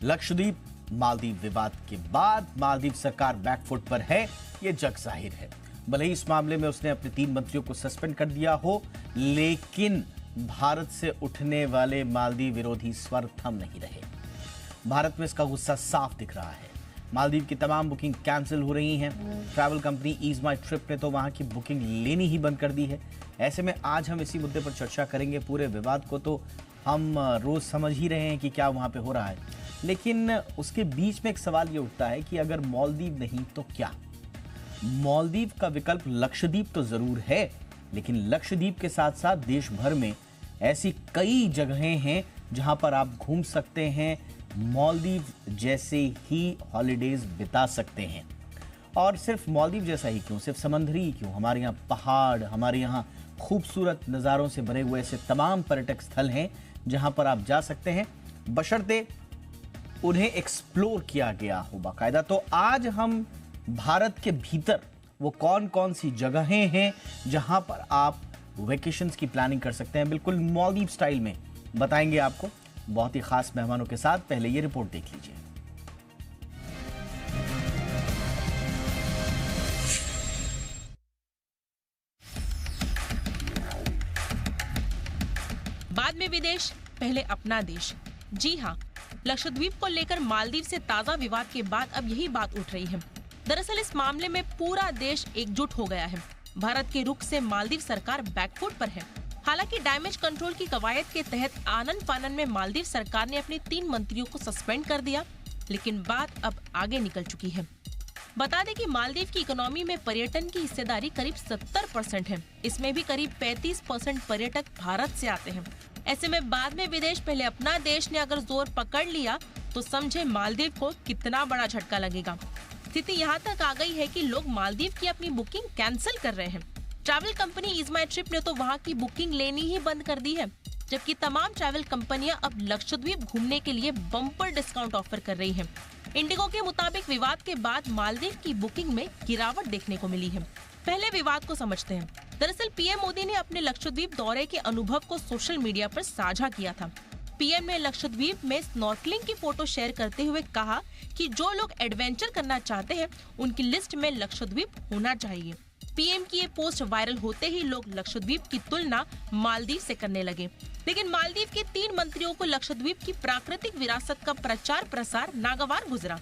लक्षद्वीप मालदीव विवाद के बाद मालदीव सरकार बैकफुट पर है, ये जग जाहिर है। भले ही इस मामले में उसने अपने 3 मंत्रियों को सस्पेंड कर दिया हो, लेकिन भारत से उठने वाले मालदीव विरोधी स्वर थम नहीं रहे। भारत में इसका गुस्सा साफ दिख रहा है। मालदीव की तमाम बुकिंग कैंसिल हो रही हैं। ट्रैवल कंपनी ईज माई ट्रिप ने तो वहां की बुकिंग लेनी ही बंद कर दी है। ऐसे में आज हम इसी मुद्दे पर चर्चा करेंगे। पूरे विवाद को तो हम रोज समझ ही रहे हैं कि क्या वहां पे हो रहा है, लेकिन उसके बीच में एक सवाल ये उठता है कि अगर मालदीव नहीं तो क्या? मालदीव का विकल्प लक्षद्वीप तो जरूर है, लेकिन लक्षद्वीप के साथ साथ देश भर में ऐसी कई जगहें हैं जहां पर आप घूम सकते हैं, मालदीव जैसे ही हॉलिडेज बिता सकते हैं। और सिर्फ मालदीव जैसा ही क्यों, सिर्फ समंदरी क्यों, हमारे यहाँ पहाड़, हमारे यहाँ खूबसूरत नज़ारों से भरे हुए ऐसे तमाम पर्यटक स्थल हैं जहां पर आप जा सकते हैं, बशर्ते उन्हें एक्सप्लोर किया गया हो बाकायदा। तो आज हम भारत के भीतर वो कौन कौन सी जगहें हैं जहां पर आप वेकेशंस की प्लानिंग कर सकते हैं, बिल्कुल मालदीव स्टाइल में बताएंगे आपको, बहुत ही खास मेहमानों के साथ। पहले ये रिपोर्ट देख लीजिए। बाद में विदेश, पहले अपना देश। जी हाँ, लक्षद्वीप को लेकर मालदीव से ताजा विवाद के बाद अब यही बात उठ रही है। दरअसल इस मामले में पूरा देश एकजुट हो गया है। भारत के रुख से मालदीव सरकार बैकफुट पर है। हालांकि डैमेज कंट्रोल की कवायद के तहत आनन फानन में मालदीव सरकार ने अपने 3 मंत्रियों को सस्पेंड कर दिया, लेकिन बात अब आगे निकल चुकी है। बता दें कि मालदीव की इकोनॉमी में पर्यटन की हिस्सेदारी करीब 70% है। इसमें भी करीब 35% पर्यटक भारत से आते हैं। ऐसे में बाद में विदेश, पहले अपना देश ने अगर जोर पकड़ लिया तो समझे मालदीव को कितना बड़ा झटका लगेगा। स्थिति यहाँ तक आ गई है कि लोग मालदीव की अपनी बुकिंग कैंसिल कर रहे हैं। ट्रैवल कंपनी ईज माई ट्रिप ने तो वहाँ की बुकिंग लेनी ही बंद कर दी है, जबकि तमाम ट्रैवल कंपनियां अब लक्षद्वीप घूमने के लिए बम्पर डिस्काउंट ऑफर कर रही हैं। इंडिगो के मुताबिक विवाद के बाद मालदीव की बुकिंग में गिरावट देखने को मिली है। पहले विवाद को समझते हैं। दरअसल पीएम मोदी ने अपने लक्षद्वीप दौरे के अनुभव को सोशल मीडिया पर साझा किया था। पीएम ने लक्षद्वीप में स्नॉर्कलिंग की फोटो शेयर करते हुए कहा कि जो लोग एडवेंचर करना चाहते हैं उनकी लिस्ट में लक्षद्वीप होना चाहिए। पीएम की ये पोस्ट वायरल होते ही लोग लक्षद्वीप की तुलना मालदीव से करने लगे, लेकिन मालदीव के 3 मंत्रियों को लक्षद्वीप की प्राकृतिक विरासत का प्रचार प्रसार नागवार गुजरा।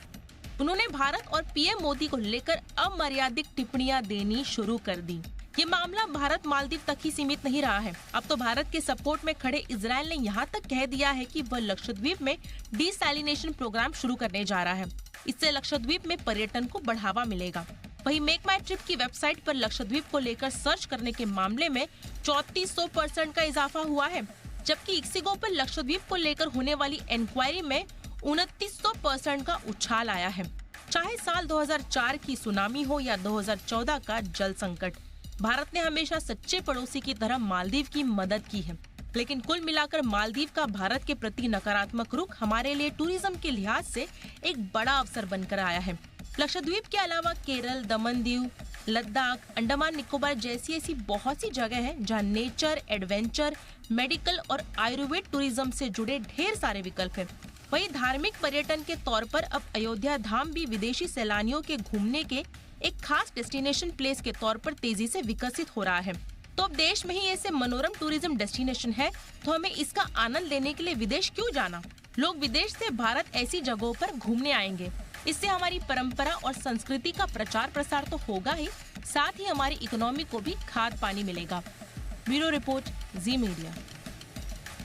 उन्होंने भारत और पीएम मोदी को लेकर अमर्यादित टिप्पणियां देनी शुरू कर दी। ये मामला भारत मालदीव तक ही सीमित नहीं रहा है। अब तो भारत के सपोर्ट में खड़े इजरायल ने यहाँ तक कह दिया है कि वह लक्षद्वीप में डिसैलिनेशन प्रोग्राम शुरू करने जा रहा है। इससे लक्षद्वीप में पर्यटन को बढ़ावा मिलेगा। वहीं मेक माई ट्रिप की वेबसाइट पर लक्षद्वीप को लेकर सर्च करने के मामले में 3400% का इजाफा हुआ है, जबकि इक्सिगो पर लक्षद्वीप को लेकर होने वाली इंक्वायरी में 2900% का उछाल आया है। चाहे साल 2004 की सुनामी हो या 2014 का जल संकट, भारत ने हमेशा सच्चे पड़ोसी की तरह मालदीव की मदद की है। लेकिन कुल मिलाकर मालदीव का भारत के प्रति नकारात्मक रुख हमारे लिए टूरिज्म के लिहाज से एक बड़ा अवसर बनकर आया है। लक्षद्वीप के अलावा केरल, दमन दीव, लद्दाख, अंडमान निकोबार जैसी ऐसी बहुत सी जगह हैं जहां नेचर, एडवेंचर, मेडिकल और आयुर्वेद टूरिज्म से जुड़े ढेर सारे विकल्प हैं। वहीं धार्मिक पर्यटन के तौर पर अब अयोध्या धाम भी विदेशी सैलानियों के घूमने के एक खास डेस्टिनेशन प्लेस के तौर पर तेजी से विकसित हो रहा है। तो अब देश में ही ऐसे मनोरम टूरिज्म डेस्टिनेशन है, तो हमें इसका आनंद लेने के लिए विदेश क्यों जाना? लोग विदेश से भारत ऐसी जगहों पर घूमने आएंगे। इससे हमारी परंपरा और संस्कृति का प्रचार प्रसार तो होगा ही, साथ ही हमारी इकोनॉमी को भी खाद पानी मिलेगा। ब्यूरो रिपोर्ट, जी मीडिया।